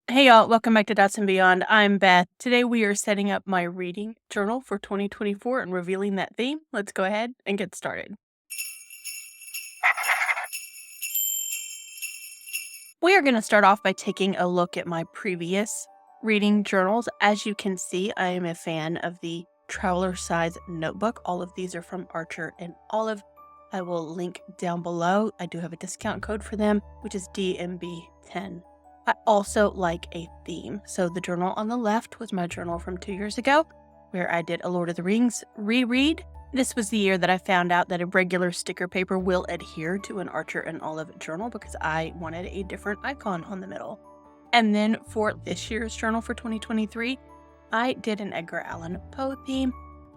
Hey y'all, welcome back to Dots and Beyond. I'm Beth. Today we are setting up my reading journal for 2024 and revealing that theme. Let's go ahead and get started. We are going to start off by taking a look at my previous reading journals. As you can see, I am a fan of the traveler size notebook. All of these are from Archer and Olive. I will link down below. I do have a discount code for them, which is DMB10. I also like a theme. So the journal on the left was my journal from 2 years ago, where I did a Lord of the Rings reread. This was the year that I found out that a regular sticker paper will adhere to an Archer and Olive journal because I wanted a different icon on the middle. And then for this year's journal for 2023, I did an Edgar Allan Poe theme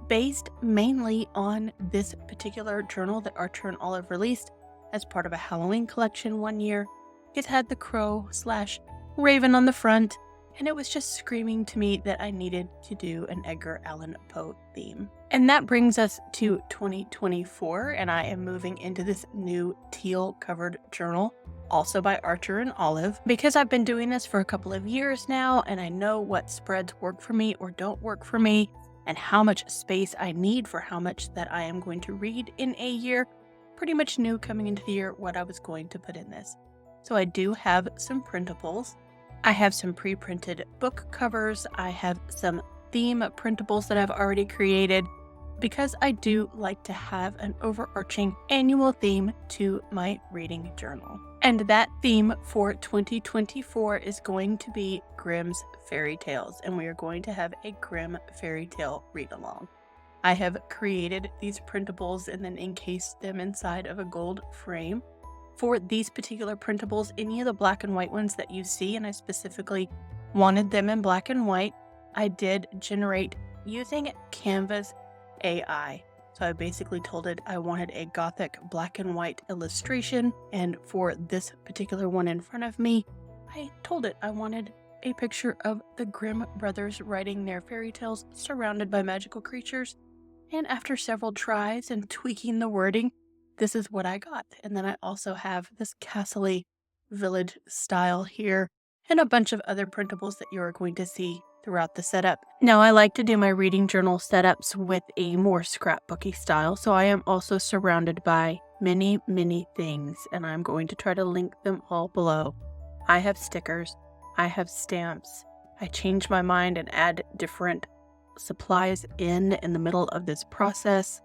based mainly on this particular journal that Archer and Olive released as part of a Halloween collection one year. It had the crow/raven on the front, and it was just screaming to me that I needed to do an Edgar Allan Poe theme. And that brings us to 2024, and I am moving into this new teal-covered journal, also by Archer and Olive, because I've been doing this for a couple of years now, and I know what spreads work for me or don't work for me, and how much space I need for how much that I am going to read in a year. Pretty much knew coming into the year what I was going to put in this. So I do have some printables. I have some pre-printed book covers. I have some theme printables that I've already created because I do like to have an overarching annual theme to my reading journal. And that theme for 2024 is going to be Grimm's fairy tales, and we are going to have a Grimm fairy tale read along. I have created these printables and then encased them inside of a gold frame. For these particular printables, any of the black and white ones that you see, and I specifically wanted them in black and white, I did generate using Canva's AI. So I basically told it I wanted a gothic black and white illustration, and for this particular one in front of me, I told it I wanted a picture of the Grimm brothers writing their fairy tales surrounded by magical creatures. And after several tries and tweaking the wording, this is what I got. And then I also have this castle-y village style here and a bunch of other printables that you are going to see throughout the setup. Now, I like to do my reading journal setups with a more scrapbooky style, so I am also surrounded by many, many things, and I'm going to try to link them all below. I have stickers, I have stamps, I change my mind and add different supplies in the middle of this process.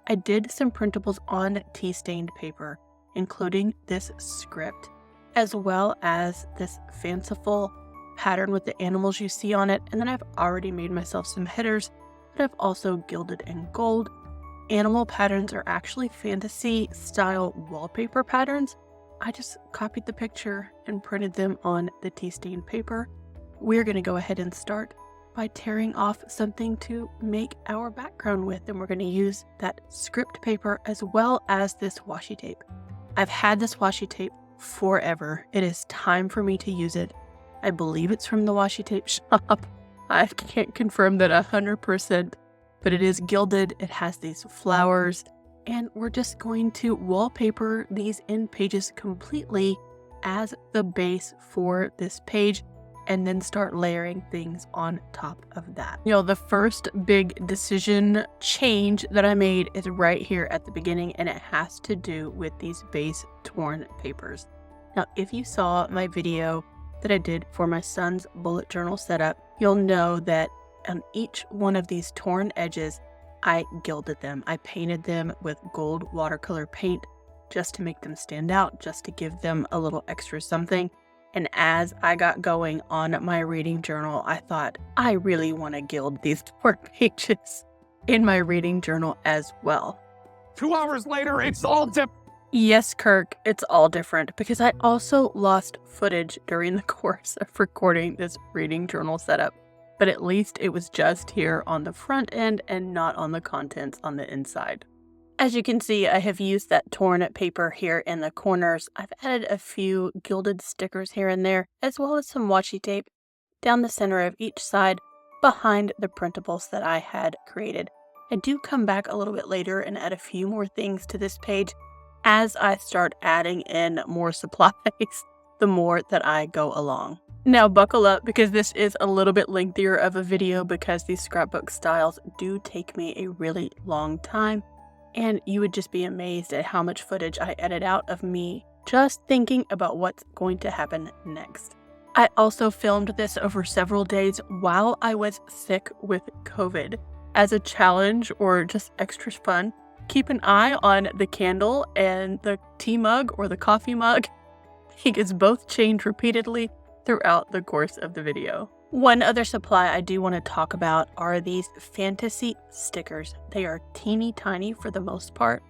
I did some printables on tea-stained paper, including this script, as well as this fanciful pattern with the animals you see on it, and then I've already made myself some headers that I've also gilded in gold. Animal patterns are actually fantasy-style wallpaper patterns. I just copied the picture and printed them on the tea-stained paper. We're going to go ahead and start by tearing off something to make our background with, and we're going to use that script paper as well as this washi tape. I've had this washi tape forever. It is time for me to use it. I believe it's from the washi tape shop. I can't confirm that 100%, but it is gilded. It has these flowers, and we're just going to wallpaper these end pages completely as the base for this page, and then start layering things on top of that. The first big decision change that I made is right here at the beginning, and it has to do with these base torn papers. Now, if you saw my video that I did for my son's bullet journal setup, you'll know that on each one of these torn edges, I gilded them. I painted them with gold watercolor paint just to make them stand out, just to give them a little extra something. And as I got going on my reading journal, I thought, I really want to gild these torn pages in my reading journal as well. 2 hours later, it's all different. Yes, Kirk, it's all different because I also lost footage during the course of recording this reading journal setup. But at least it was just here on the front end and not on the contents on the inside. As you can see, I have used that torn paper here in the corners. I've added a few gilded stickers here and there, as well as some washi tape down the center of each side behind the printables that I had created. I do come back a little bit later and add a few more things to this page as I start adding in more supplies, the more that I go along. Now buckle up because this is a little bit lengthier of a video because these scrapbook styles do take me a really long time, and you would just be amazed at how much footage I edit out of me just thinking about what's going to happen next. I also filmed this over several days while I was sick with COVID. As a challenge or just extra fun, keep an eye on the candle and the tea mug or the coffee mug because both change repeatedly throughout the course of the video. One other supply I do want to talk about are these fantasy stickers. They are teeny tiny for the most part.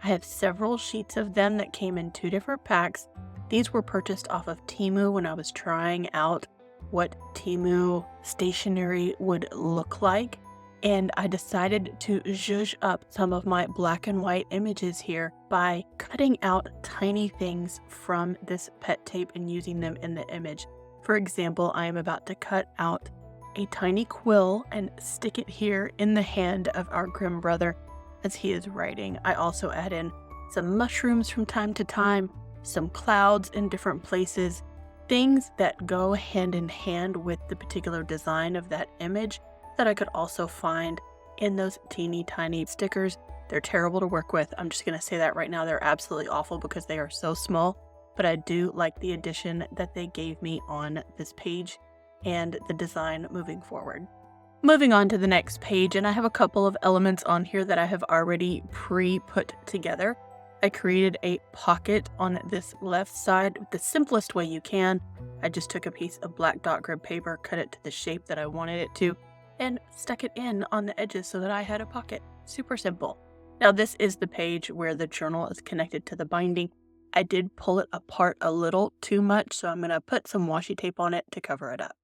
I have several sheets of them that came in 2 different packs. These were purchased off of TEMU when I was trying out what TEMU stationery would look like. And I decided to zhuzh up some of my black and white images here by cutting out tiny things from this pet tape and using them in the image. For example, I am about to cut out a tiny quill and stick it here in the hand of our Grimm brother as he is writing. I also add in some mushrooms from time to time, some clouds in different places, things that go hand in hand with the particular design of that image that I could also find in those teeny tiny stickers. They're terrible to work with. I'm just going to say that right now. They're absolutely awful because they are so small, but I do like the addition that they gave me on this page and the design moving forward. Moving on to the next page, and I have a couple of elements on here that I have already pre-put together. I created a pocket on this left side the simplest way you can. I just took a piece of black dot grid paper, cut it to the shape that I wanted it to, and stuck it in on the edges so that I had a pocket. Super simple. Now this is the page where the journal is connected to the binding. I did pull it apart a little too much, so I'm going to put some washi tape on it to cover it up.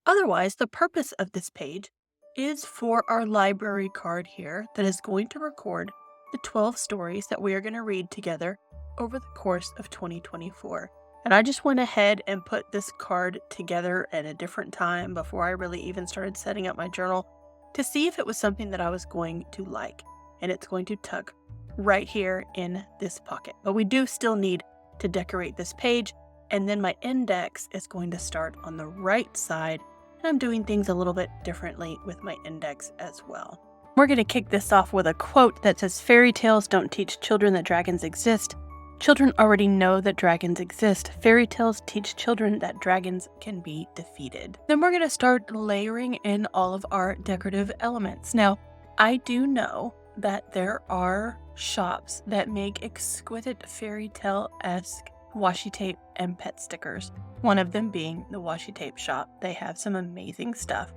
Otherwise, the purpose of this page is for our library card here that is going to record the 12 stories that we are going to read together over the course of 2024. And I just went ahead and put this card together at a different time before I really even started setting up my journal to see if it was something that I was going to like. And it's going to tuck right here in this pocket. But we do still need to decorate this page. And then my index is going to start on the right side. And I'm doing things a little bit differently with my index as well. We're going to kick this off with a quote that says, "Fairy tales don't teach children that dragons exist. Children already know that dragons exist. Fairy tales teach children that dragons can be defeated." Then we're going to start layering in all of our decorative elements. Now, I do know that there are shops that make exquisite fairy tale-esque washi tape and pet stickers. One of them being the Washi Tape shop. They have some amazing stuff.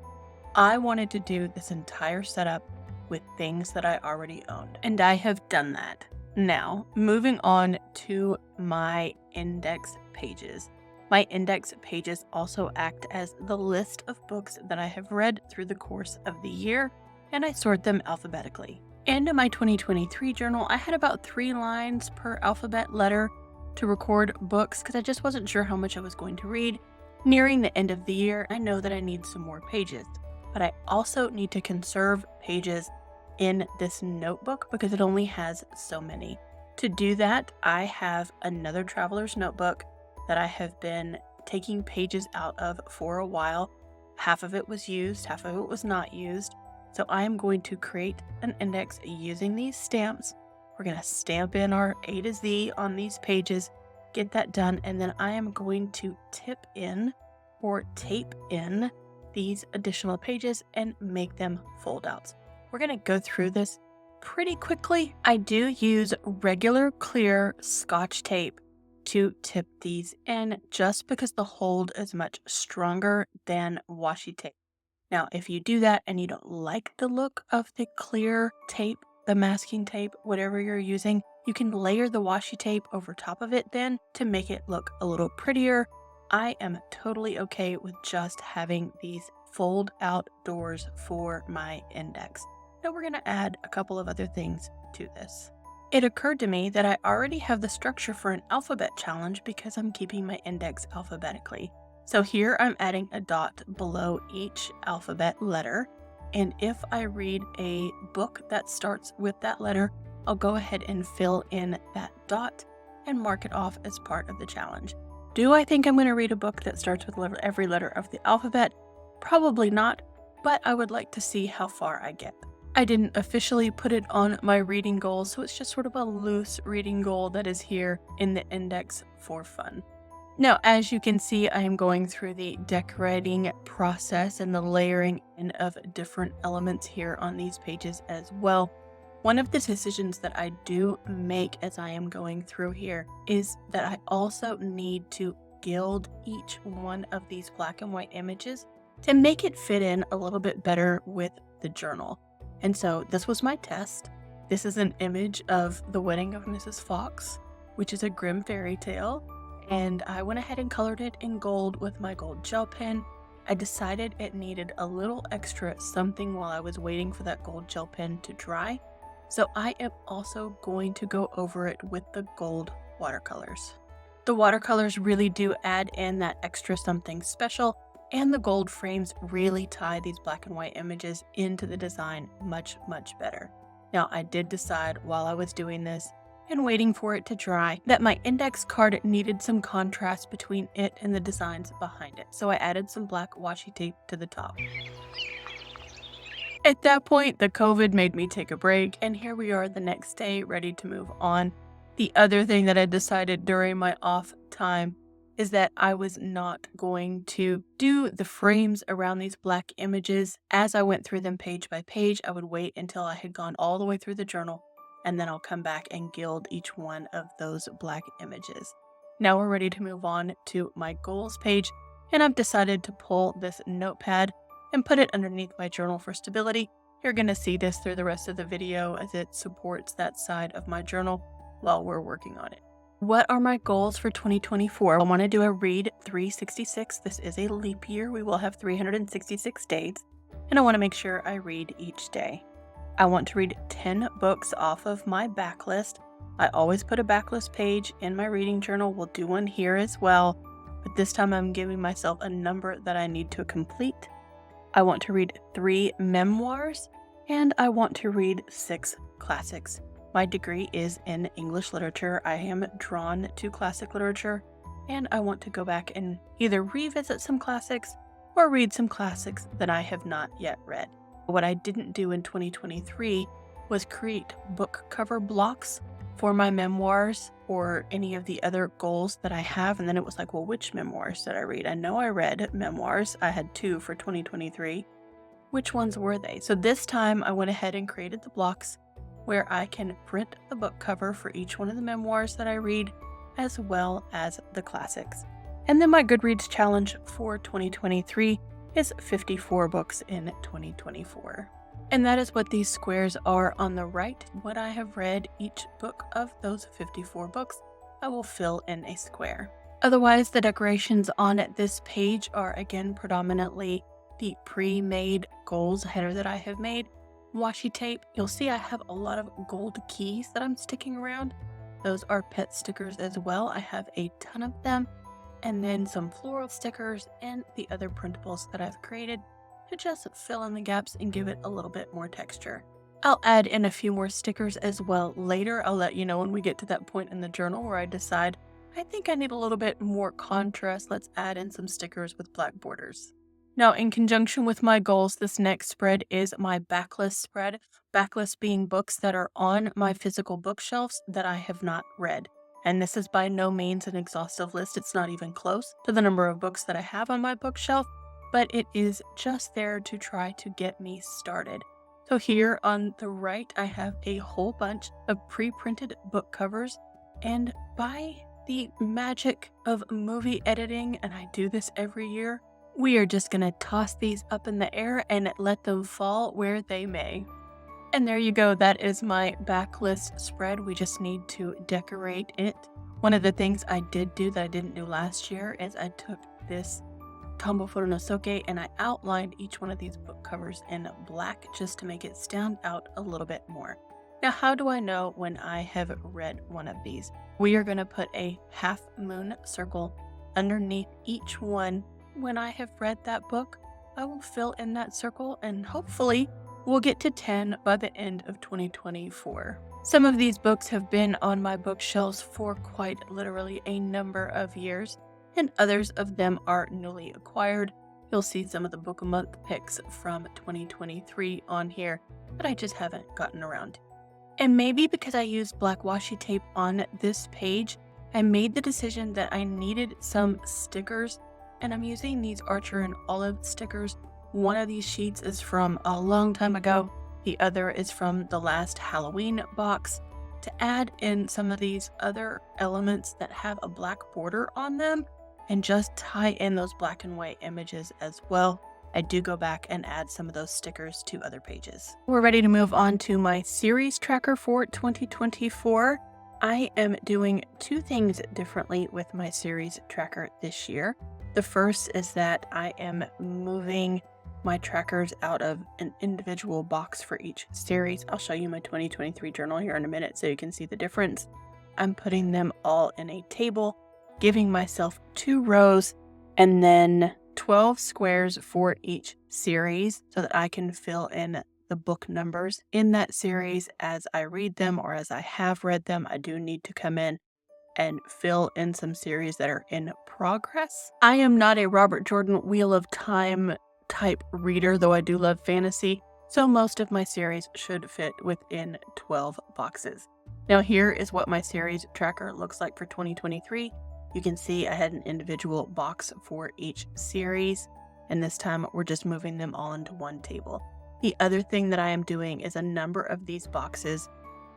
I wanted to do this entire setup with things that I already owned, and I have done that. Now, moving on to my index pages. My index pages also act as the list of books that I have read through the course of the year, and I sort them alphabetically. In my 2023 journal, I had about 3 lines per alphabet letter to record books because I just wasn't sure how much I was going to read. Nearing the end of the year, I know that I need some more pages, but I also need to conserve pages in this notebook because it only has so many. To do that, I have another traveler's notebook that I have been taking pages out of for a while. Half of it was used, half of it was not used. So I am going to create an index using these stamps. We're going to stamp in our A to Z on these pages, get that done, and then I am going to tip in or tape in these additional pages and make them fold outs. We're going to go through this pretty quickly. I do use regular clear Scotch tape to tip these in just because the hold is much stronger than washi tape. Now, if you do that and you don't like the look of the clear tape, the masking tape, whatever you're using, you can layer the washi tape over top of it then to make it look a little prettier. I am totally okay with just having these fold out doors for my index. Now we're going to add a couple of other things to this. It occurred to me that I already have the structure for an alphabet challenge because I'm keeping my index alphabetically. So here I'm adding a dot below each alphabet letter. And if I read a book that starts with that letter, I'll go ahead and fill in that dot and mark it off as part of the challenge. Do I think I'm going to read a book that starts with every letter of the alphabet? Probably not, but I would like to see how far I get. I didn't officially put it on my reading goals, so it's just sort of a loose reading goal that is here in the index for fun. Now, as you can see, I am going through the decorating process and the layering in of different elements here on these pages as well. One of the decisions that I do make as I am going through here is that I also need to gild each one of these black and white images to make it fit in a little bit better with the journal. And so this was my test. This is an image of the wedding of Mrs. Fox, which is a Grimm fairy tale. And I went ahead and colored it in gold with my gold gel pen. I decided it needed a little extra something while I was waiting for that gold gel pen to dry. So I am also going to go over it with the gold watercolors. The watercolors really do add in that extra something special, and the gold frames really tie these black and white images into the design much, much better. Now, I did decide while I was doing this and waiting for it to dry that my index card needed some contrast between it and the designs behind it. So I added some black washi tape to the top. At that point, the COVID made me take a break, and here we are the next day, ready to move on. The other thing that I decided during my off time is that I was not going to do the frames around these black images. As I went through them page by page, I would wait until I had gone all the way through the journal, and then I'll come back and gild each one of those black images. Now we're ready to move on to my goals page, and I've decided to pull this notepad and put it underneath my journal for stability. You're going to see this through the rest of the video as it supports that side of my journal while we're working on it. What are my goals for 2024? I want to do a read 366. This is a leap year. We will have 366 days, and I want to make sure I read each day. I want to read 10 books off of my backlist. I always put a backlist page in my reading journal. We'll do one here as well, but this time I'm giving myself a number that I need to complete. I want to read 3 memoirs, and I want to read 6 classics. My degree is in English literature. I am drawn to classic literature, and I want to go back and either revisit some classics or read some classics that I have not yet read. What I didn't do in 2023 was create book cover blocks for my memoirs or any of the other goals that I have. And then it was like, well, which memoirs did I read? I know I read memoirs. I had 2 for 2023. Which ones were they? So this time I went ahead and created the blocks where I can print the book cover for each one of the memoirs that I read, as well as the classics. And then my Goodreads challenge for 2023 is 54 books in 2024. And that is what these squares are on the right. What I have read each book of those 54 books, I will fill in a square. Otherwise, the decorations on this page are again predominantly the pre-made goals header that I have made. Washi tape, you'll see I have a lot of gold keys that I'm sticking around. Those are pet stickers as well. I have a ton of them. And then some floral stickers and the other printables that I've created to just fill in the gaps and give it a little bit more texture. I'll add in a few more stickers as well later. I'll let you know when we get to that point in the journal where I decide, I think I need a little bit more contrast. Let's add in some stickers with black borders. Now, in conjunction with my goals, this next spread is my backlist spread. Backlist being books that are on my physical bookshelves that I have not read. And this is by no means an exhaustive list. It's not even close to the number of books that I have on my bookshelf, but it is just there to try to get me started. So here on the right, I have a whole bunch of pre-printed book covers, and by the magic of movie editing, and I do this every year, we are just going to toss these up in the air and let them fall where they may. And there you go. That is my backlist spread. We just need to decorate it. One of the things I did do that I didn't do last year is I took this Tombow Furunosuke and I outlined each one of these book covers in black just to make it stand out a little bit more. Now, how do I know when I have read one of these? We are going to put a half moon circle underneath each one. When I have read that book, I will fill in that circle and hopefully we'll get to 10 by the end of 2024. Some of these books have been on my bookshelves for quite literally a number of years. and others of them are newly acquired. You'll see some of the Book a Month picks from 2023 on here that I just haven't gotten around to. And maybe because I used black washi tape on this page, I made the decision that I needed some stickers, and I'm using these Archer and Olive stickers. One of these sheets is from a long time ago. The other is from the last Halloween box. To add in some of these other elements that have a black border on them and just tie in those black and white images as well, I do go back and add some of those stickers to other pages. We're ready to move on to my series tracker for 2024. I am doing two things differently with my series tracker this year. The first is that I am moving my trackers out of an individual box for each series. I'll show you my 2023 journal here in a minute so you can see the difference. I'm putting them all in a table, giving myself 2 rows and then 12 squares for each series so that I can fill in the book numbers in that series as I read them or as I have read them. I do need to come in and fill in some series that are in progress. I am not a Robert Jordan Wheel of Time type reader, though I do love fantasy, so most of my series should fit within 12 boxes. Now here is what my series tracker looks like for 2023. You can see I had an individual box for each series, and this time we're just moving them all into one table. The other thing that I am doing is a number of these boxes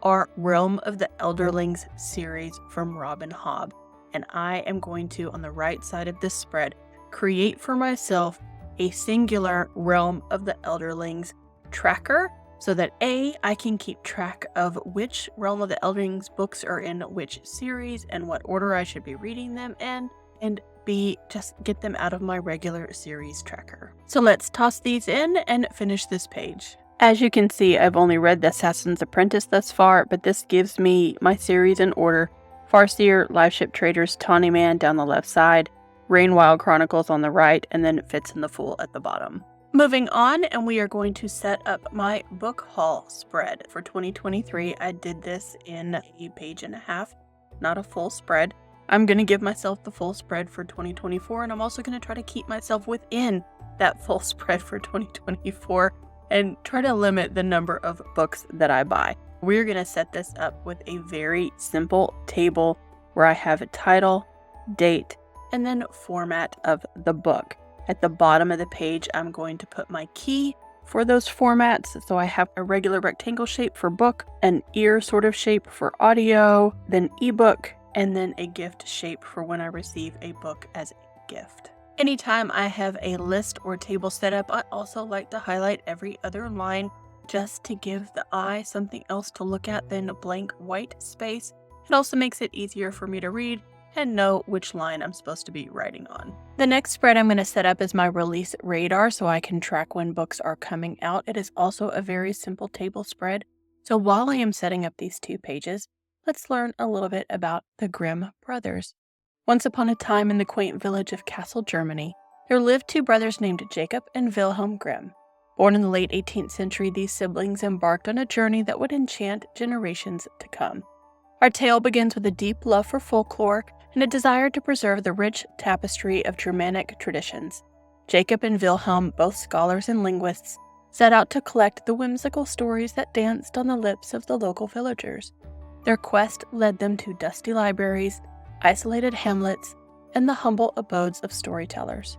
are Realm of the Elderlings series from Robin Hobb, and I am going to, on the right side of this spread, create for myself a singular Realm of the Elderlings tracker so that A, I can keep track of which Realm of the Elderlings books are in which series and what order I should be reading them in, and B, just get them out of my regular series tracker. So let's toss these in and finish this page. As you can see, I've only read The Assassin's Apprentice thus far, but this gives me my series in order. Farseer, Live Ship Traders, Tawny Man down the left side, Rainwild Chronicles on the right, and then it fits in the Fool at the bottom. Moving on, and we are going to set up my book haul spread. For 2023, I did this in a page and a half, not a full spread. I'm going to give myself the full spread for 2024, and I'm also going to try to keep myself within that full spread for 2024 and try to limit the number of books that I buy. We're going to set this up with a very simple table where I have a title, date, and then format of the book. At the bottom of the page, I'm going to put my key for those formats. So I have a regular rectangle shape for book, an ear sort of shape for audio, then ebook, and then a gift shape for when I receive a book as a gift. Anytime I have a list or table set up, I also like to highlight every other line just to give the eye something else to look at than a blank white space. It also makes it easier for me to read and know which line I'm supposed to be writing on. The next spread I'm going to set up is my release radar so I can track when books are coming out. It is also a very simple table spread. So while I am setting up these 2 pages, let's learn a little bit about the Grimm brothers. Once upon a time in the quaint village of Kassel, Germany, there lived 2 brothers named Jacob and Wilhelm Grimm. Born in the late 18th century, these siblings embarked on a journey that would enchant generations to come. Our tale begins with a deep love for folklore and a desire to preserve the rich tapestry of Germanic traditions. Jacob and Wilhelm, both scholars and linguists, set out to collect the whimsical stories that danced on the lips of the local villagers. Their quest led them to dusty libraries, isolated hamlets, and the humble abodes of storytellers.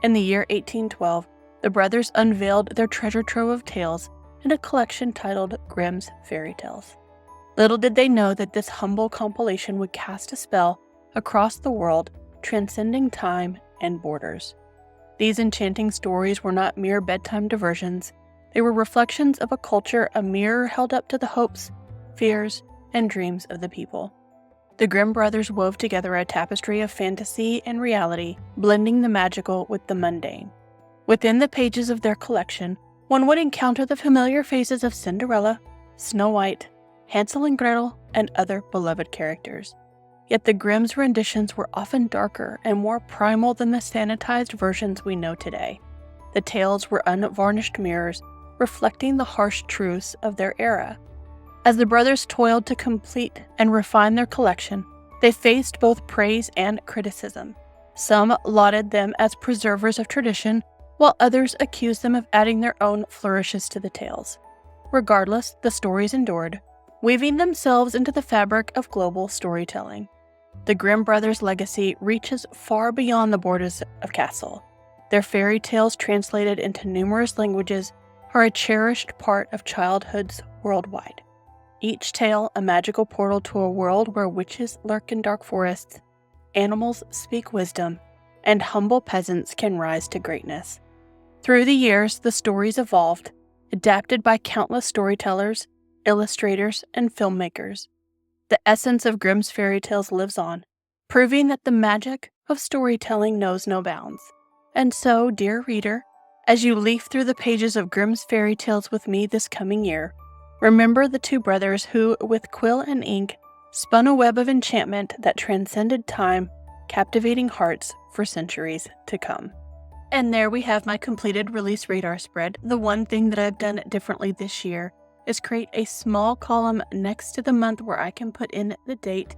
In the year 1812, the brothers unveiled their treasure trove of tales in a collection titled Grimm's Fairy Tales. Little did they know that this humble compilation would cast a spell across the world, transcending time and borders. These enchanting stories were not mere bedtime diversions. They were reflections of a culture, a mirror held up to the hopes, fears, and dreams of the people. The Grimm brothers wove together a tapestry of fantasy and reality, blending the magical with the mundane. Within the pages of their collection, one would encounter the familiar faces of Cinderella, Snow White, Hansel and Gretel, and other beloved characters. Yet the Grimm's renditions were often darker and more primal than the sanitized versions we know today. The tales were unvarnished mirrors, reflecting the harsh truths of their era. As the brothers toiled to complete and refine their collection, they faced both praise and criticism. Some lauded them as preservers of tradition, while others accused them of adding their own flourishes to the tales. Regardless, the stories endured, weaving themselves into the fabric of global storytelling. The Grimm brothers' legacy reaches far beyond the borders of Castle. Their fairy tales, translated into numerous languages, are a cherished part of childhoods worldwide. Each tale a magical portal to a world where witches lurk in dark forests, animals speak wisdom, and humble peasants can rise to greatness. Through the years, the stories evolved, adapted by countless storytellers, illustrators, and filmmakers. The essence of Grimm's fairy tales lives on, proving that the magic of storytelling knows no bounds. And so, dear reader, as you leaf through the pages of Grimm's fairy tales with me this coming year, remember the two brothers who, with quill and ink, spun a web of enchantment that transcended time, captivating hearts for centuries to come. And there we have my completed release radar spread. The one thing that I've done differently this year is create a small column next to the month where I can put in the date,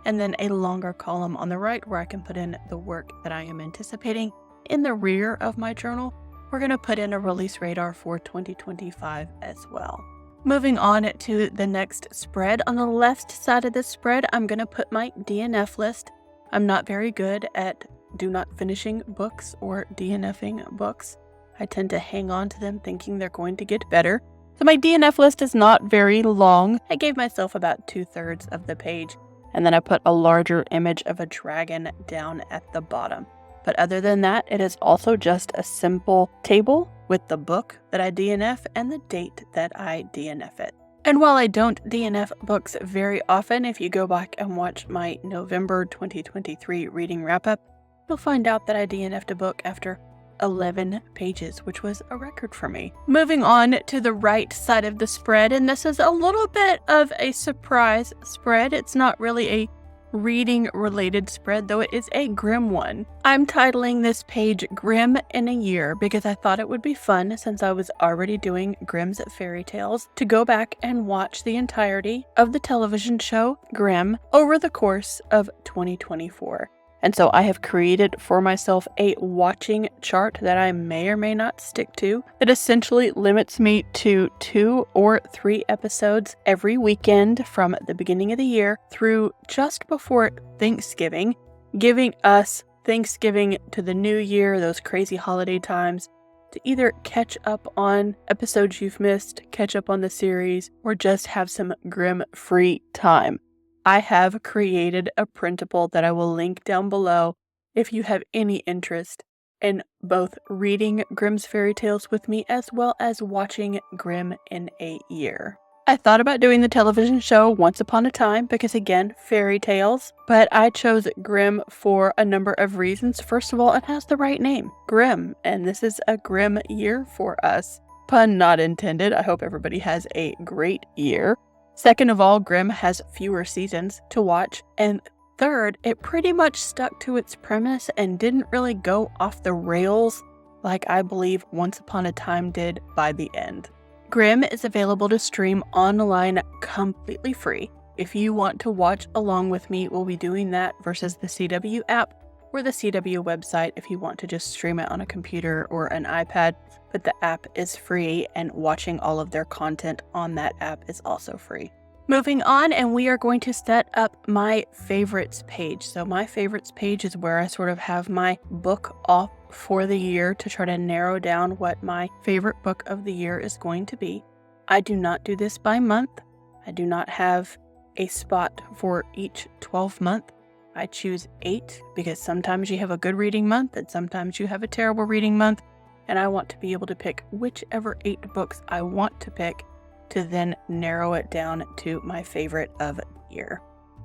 and then a longer column on the right where I can put in the work that I am anticipating. In the rear of my journal, we're going to put in a release radar for 2025 as well. Moving on to the next spread. On the left side of this spread, I'm going to put my DNF list. I'm not very good at do not finishing books or DNFing books. I tend to hang on to them thinking they're going to get better. So my DNF list is not very long. I gave myself about 2/3 of the page, and then I put a larger image of a dragon down at the bottom. But other than that, it is also just a simple table with the book that I DNF and the date that I DNF it. And while I don't DNF books very often, if you go back and watch my November 2023 reading wrap-up, you'll find out that I DNF'd a book after 11 pages, which was a record for me. Moving on to the right side of the spread, and this is a little bit of a surprise spread. It's not really a reading related spread, though it is a Grimm one. I'm titling this page Grimm in a Year because I thought it would be fun, since I was already doing Grimm's fairy tales, to go back and watch the entirety of the television show Grimm over the course of 2024. And so I have created for myself a watching chart that I may or may not stick to, that essentially limits me to 2 or 3 episodes every weekend from the beginning of the year through just before Thanksgiving, giving us Thanksgiving to the new year, those crazy holiday times, to either catch up on episodes you've missed, catch up on the series, or just have some Grimm free time. I have created a printable that I will link down below if you have any interest in both reading Grimm's fairy tales with me as well as watching Grimm in a Year. I thought about doing the television show Once Upon a Time because, again, fairy tales, but I chose Grimm for a number of reasons. First of all, it has the right name, Grimm, and this is a Grimm year for us. Pun not intended. I hope everybody has a great year. Second of all, Grimm has fewer seasons to watch. And third, it pretty much stuck to its premise and didn't really go off the rails like I believe Once Upon a Time did by the end. Grimm is available to stream online completely free. If you want to watch along with me, we'll be doing that versus the CW app or the CW website if you want to just stream it on a computer or an iPad. But the app is free, and watching all of their content on that app is also free. Moving on, and we are going to set up my favorites page. So my favorites page is where I sort of have my book off for the year to try to narrow down what my favorite book of the year is going to be. I do not do this by month. I do not have a spot for each 12 month. I choose 8 because sometimes you have a good reading month and sometimes you have a terrible reading month. And I want to be able to pick whichever 8 books I want to pick to then narrow it down to my favorite of the year.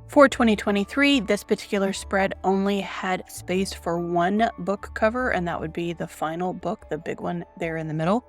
For 2023, this particular spread only had space for 1 book cover, and that would be the final book, the big one there in the middle.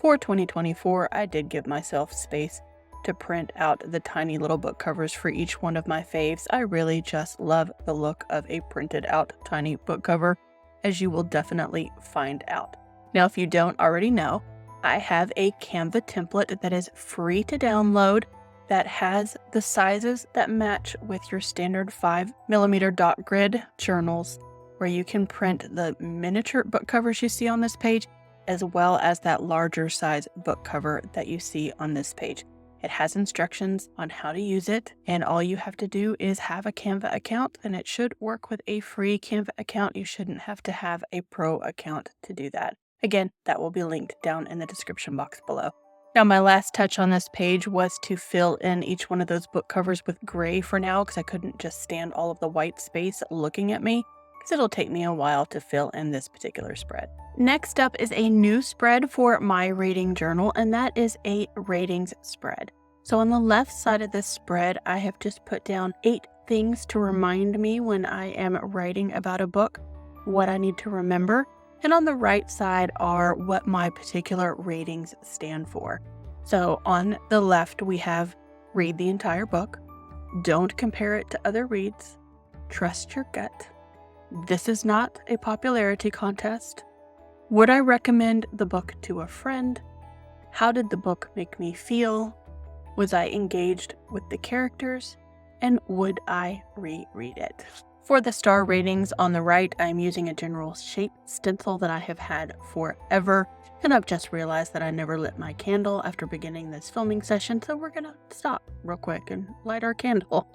For 2024, I did give myself space to print out the tiny little book covers for each one of my faves. I really just love the look of a printed out tiny book cover, as you will definitely find out. Now, if you don't already know, I have a Canva template that is free to download that has the sizes that match with your standard 5mm dot grid journals. where you can print the miniature book covers you see on this page, as well as that larger size book cover that you see on this page. It has instructions on how to use it, and all you have to do is have a Canva account, and it should work with a free Canva account. You shouldn't have to have a pro account to do that. Again, that will be linked down in the description box below. Now, my last touch on this page was to fill in each one of those book covers with gray for now, because I couldn't just stand all of the white space looking at me, because it'll take me a while to fill in this particular spread. Next up is a new spread for my reading journal, and that is a ratings spread. So on the left side of this spread, I have just put down 8 things to remind me when I am writing about a book, what I need to remember. And on the right side are what my particular ratings stand for. So on the left, we have read the entire book, don't compare it to other reads, trust your gut, this is not a popularity contest, would I recommend the book to a friend, how did the book make me feel, was I engaged with the characters, and would I reread it? For the star ratings on the right, I'm using a general shape stencil that I have had forever, and I've just realized that I never lit my candle after beginning this filming session, so we're gonna stop real quick and light our candle.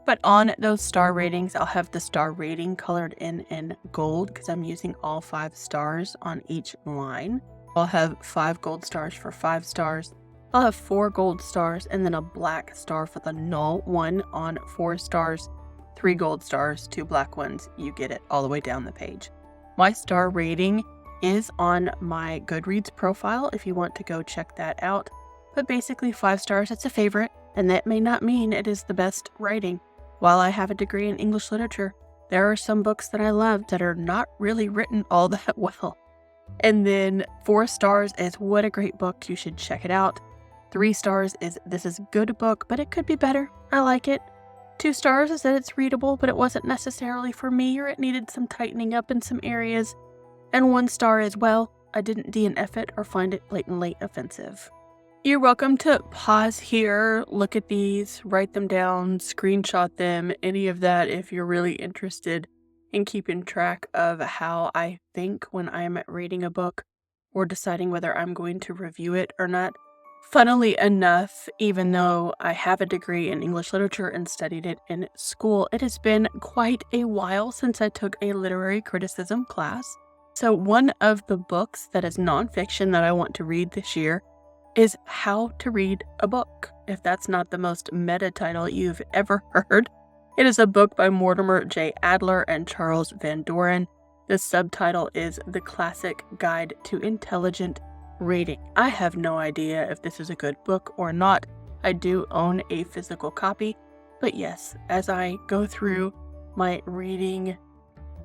But on those star ratings, I'll have the star rating colored in gold because I'm using all 5 stars on each line. I'll have 5 gold stars for 5 stars. I'll have 4 gold stars and then a black star for the null one on 4 stars. 3 gold stars, 2 black ones. You get it all the way down the page. My star rating is on my Goodreads profile if you want to go check that out. But basically 5 stars, it's a favorite, and that may not mean it is the best writing. While I have a degree in English literature, there are some books that I love that are not really written all that well. And then 4 stars is what a great book, you should check it out. 3 stars is this is a good book, but it could be better. I like it. 2 stars is that it's readable, but it wasn't necessarily for me, or it needed some tightening up in some areas. And 1 star is, well, I didn't DNF it or find it blatantly offensive. You're welcome to pause here, look at these, write them down, screenshot them, any of that if you're really interested in keeping track of how I think when I'm reading a book or deciding whether I'm going to review it or not. Funnily enough, even though I have a degree in English literature and studied it in school, it has been quite a while since I took a literary criticism class. So one of the books that is nonfiction that I want to read this year is How to Read a Book. If that's not the most meta title you've ever heard, it is a book by Mortimer J. Adler and Charles Van Doren. The subtitle is The Classic Guide to Intelligent Reading. I have no idea if this is a good book or not. I do own a physical copy, but yes, as I go through my reading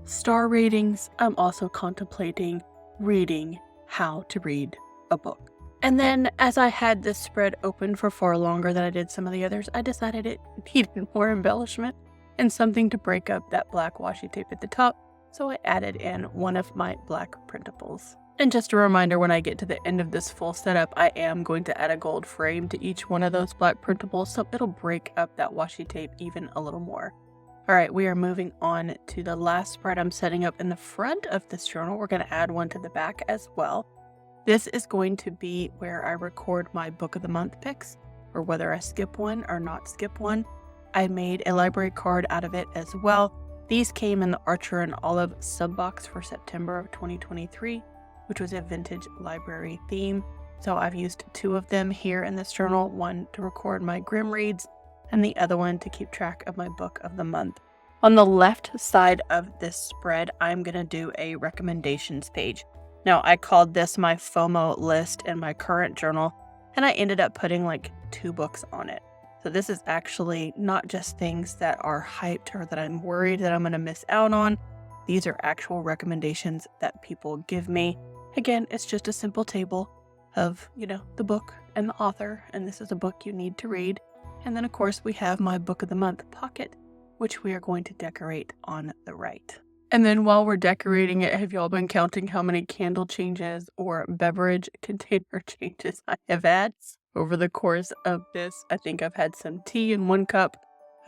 star ratings, I'm also contemplating reading How to Read a Book. And then as I had this spread open for far longer than I did some of the others, I decided it needed more embellishment and something to break up that black washi tape at the top, so I added in one of my black printables. And just a reminder, when I get to the end of this full setup, I am going to add a gold frame to each one of those black printables, so it'll break up that washi tape even a little more. All right, we are moving on to the last spread I'm setting up in the front of this journal. We're going to add one to the back as well. This is going to be where I record my book of the month picks, or whether I skip one or not skip one. I made a library card out of it as well. These came in the Archer and Olive sub-box for September of 2023. Which was a vintage library theme. So I've used 2 of them here in this journal, one to record my Grimm reads and the other one to keep track of my book of the month. On the left side of this spread, I'm going to do a recommendations page. Now, I called this my FOMO list in my current journal, and I ended up putting like 2 books on it. So this is actually not just things that are hyped or that I'm worried that I'm going to miss out on. These are actual recommendations that people give me. Again, it's just a simple table of, the book and the author, and this is a book you need to read. And then, of course, we have my book of the month pocket, which we are going to decorate on the right. And then while we're decorating it, have y'all been counting how many candle changes or beverage container changes I have had over the course of this? I think I've had some tea in one cup.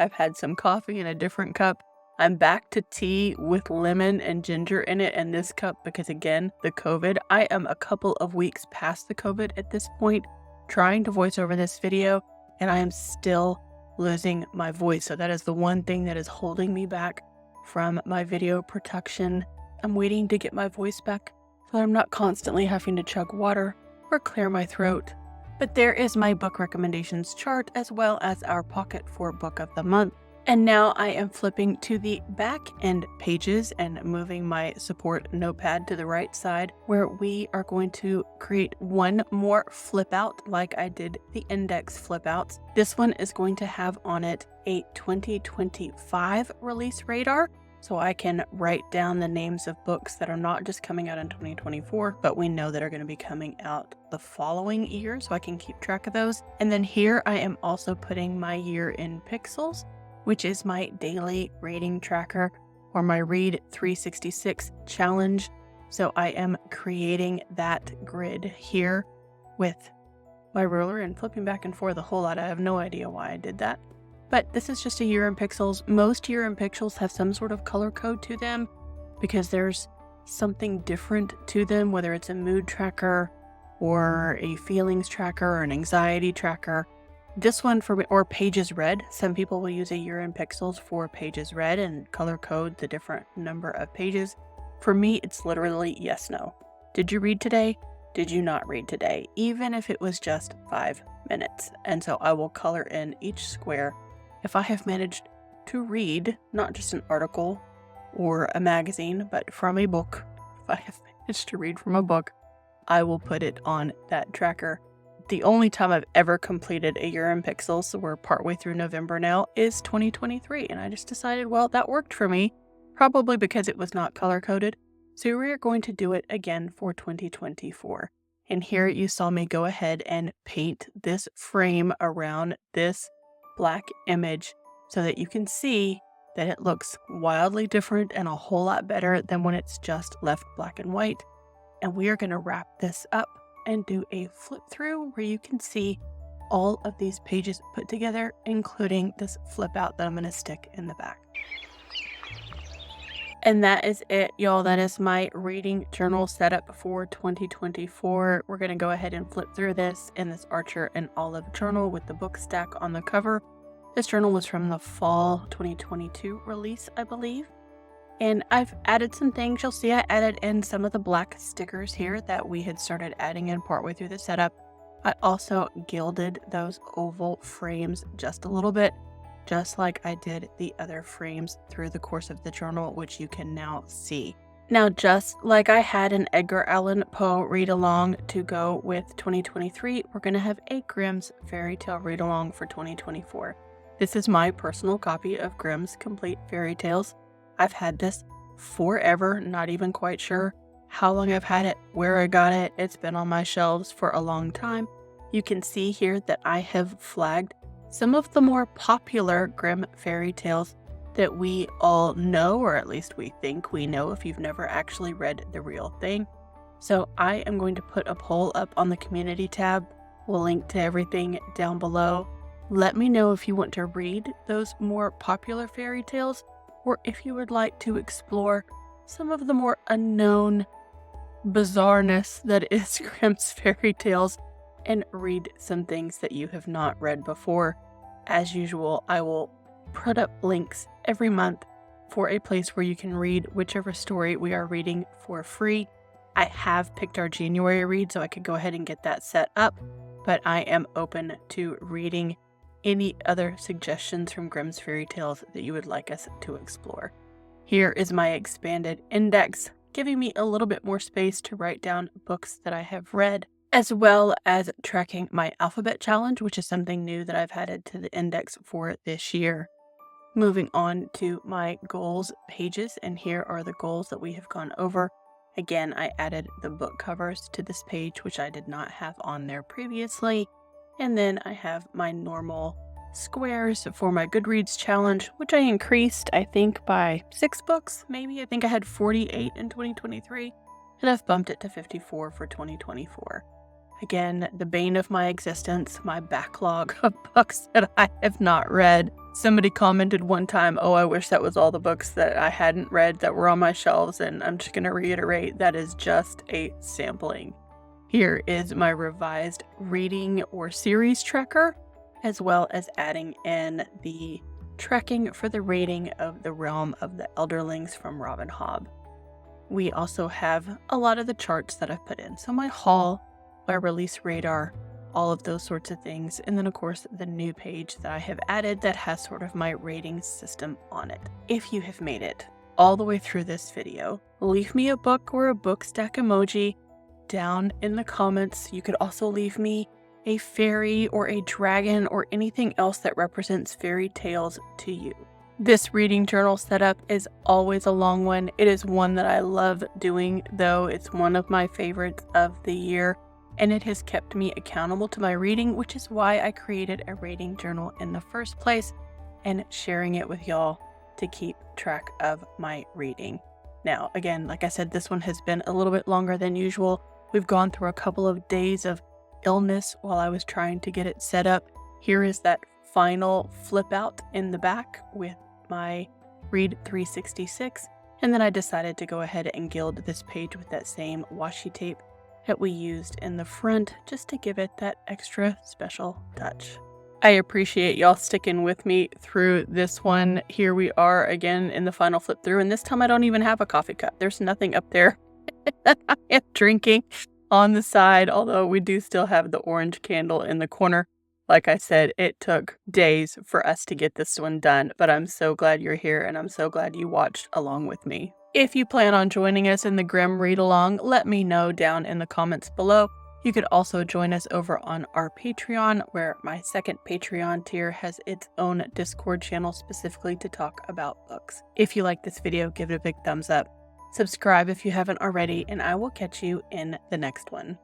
I've had some coffee in a different cup. I'm back to tea with lemon and ginger in it in this cup because, again, the COVID. I am a couple of weeks past the COVID at this point, trying to voice over this video, and I am still losing my voice. So that is the one thing that is holding me back from my video production. I'm waiting to get my voice back so I'm not constantly having to chug water or clear my throat. But there is my book recommendations chart as well as our pocket for book of the month. And now I am flipping to the back end pages and moving my support notepad to the right side, where we are going to create one more flip out like I did the index flip outs. This one is going to have on it a 2025 release radar, so I can write down the names of books that are not just coming out in 2024, but we know that are going to be coming out the following year, so I can keep track of those. And then here I am also putting my year in pixels, which is my daily reading tracker or my Read 366 challenge. So I am creating that grid here with my ruler and flipping back and forth a whole lot. I have no idea why I did that. But this is just a year in pixels. Most year in pixels have some sort of color code to them because there's something different to them, whether it's a mood tracker or a feelings tracker or an anxiety tracker. This one for me, or pages read. Some people will use a year in pixels for pages read and color code the different number of pages. For me, it's literally yes, no. Did you read today? Did you not read today? Even if it was just 5 minutes. And so I will color in each square. If I have managed to read, not just an article or a magazine, but from a book, if I have managed to read from a book, I will put it on that tracker. The only time I've ever completed a year in pixels, so we're partway through November now, is 2023. And I just decided, well, that worked for me, probably because it was not color coded. So we're going to do it again for 2024. And here you saw me go ahead and paint this frame around this black image so that you can see that it looks wildly different and a whole lot better than when it's just left black and white. And we are going to wrap this up and do a flip through where you can see all of these pages put together, including this flip out that I'm going to stick in the back. And that is it, y'all. That is my reading journal setup for 2024. We're going to go ahead and flip through this in this Archer and Olive journal with the book stack on the cover. This journal was from the fall 2022 release, I believe. And I've added some things. You'll see I added in some of the black stickers here that we had started adding in partway through the setup. I also gilded those oval frames just a little bit, just like I did the other frames through the course of the journal, which you can now see. Now, just like I had an Edgar Allan Poe read-along to go with 2023, we're going to have a Grimm's fairy tale read-along for 2024. This is my personal copy of Grimm's Complete Fairy Tales. I've had this forever, not even quite sure how long I've had it, where I got it. It's been on my shelves for a long time. You can see here that I have flagged some of the more popular Grimm fairy tales that we all know, or at least we think we know if you've never actually read the real thing. So I am going to put a poll up on the community tab. We'll link to everything down below. Let me know if you want to read those more popular fairy tales, or if you would like to explore some of the more unknown bizarreness that is Grimm's fairy tales and read some things that you have not read before. As usual, I will put up links every month for a place where you can read whichever story we are reading for free. I have picked our January read, so I could go ahead and get that set up, but I am open to reading any other suggestions from Grimm's fairy tales that you would like us to explore. Here is my expanded index, giving me a little bit more space to write down books that I have read, as well as tracking my alphabet challenge, which is something new that I've added to the index for this year. Moving on to my goals pages, and here are the goals that we have gone over. Again, I added the book covers to this page, which I did not have on there previously. And then I have my normal squares for my Goodreads challenge, which I increased, I think, by 6 books, maybe. I think I had 48 in 2023, and I've bumped it to 54 for 2024. Again, the bane of my existence, my backlog of books that I have not read. Somebody commented one time, oh, I wish that was all the books that I hadn't read that were on my shelves, and I'm just going to reiterate, that is just a sampling. Here is my revised reading or series tracker, as well as adding in the tracking for the rating of The Realm of the Elderlings from Robin Hobb. We also have a lot of the charts that I've put in. So my haul, my release radar, all of those sorts of things. And then of course the new page that I have added that has sort of my rating system on it. If you have made it all the way through this video, leave me a book or a book stack emoji down in the comments. You could also leave me a fairy or a dragon or anything else that represents fairy tales to you. This reading journal setup is always a long one. It is one that I love doing, though. It's one of my favorites of the year, and it has kept me accountable to my reading, which is why I created a reading journal in the first place and sharing it with y'all to keep track of my reading. Now, again, like I said, this one has been a little bit longer than usual. We've gone through a couple of days of illness while I was trying to get it set up. Here is that final flip out in the back with my Read 366, and then I decided to go ahead and gild this page with that same washi tape that we used in the front just to give it that extra special touch. I appreciate y'all sticking with me through this one. Here we are again in the final flip through, and this time I don't even have a coffee cup. There's nothing up there that I am drinking on the side, although we do still have the orange candle in the corner. Like I said, it took days for us to get this one done, but I'm so glad you're here and I'm so glad you watched along with me. If you plan on joining us in the Grimm read along, let me know down in the comments below. You could also join us over on our Patreon, where my second Patreon tier has its own Discord channel specifically to talk about books. If you like this video, give it a big thumbs up. Subscribe if you haven't already, and I will catch you in the next one.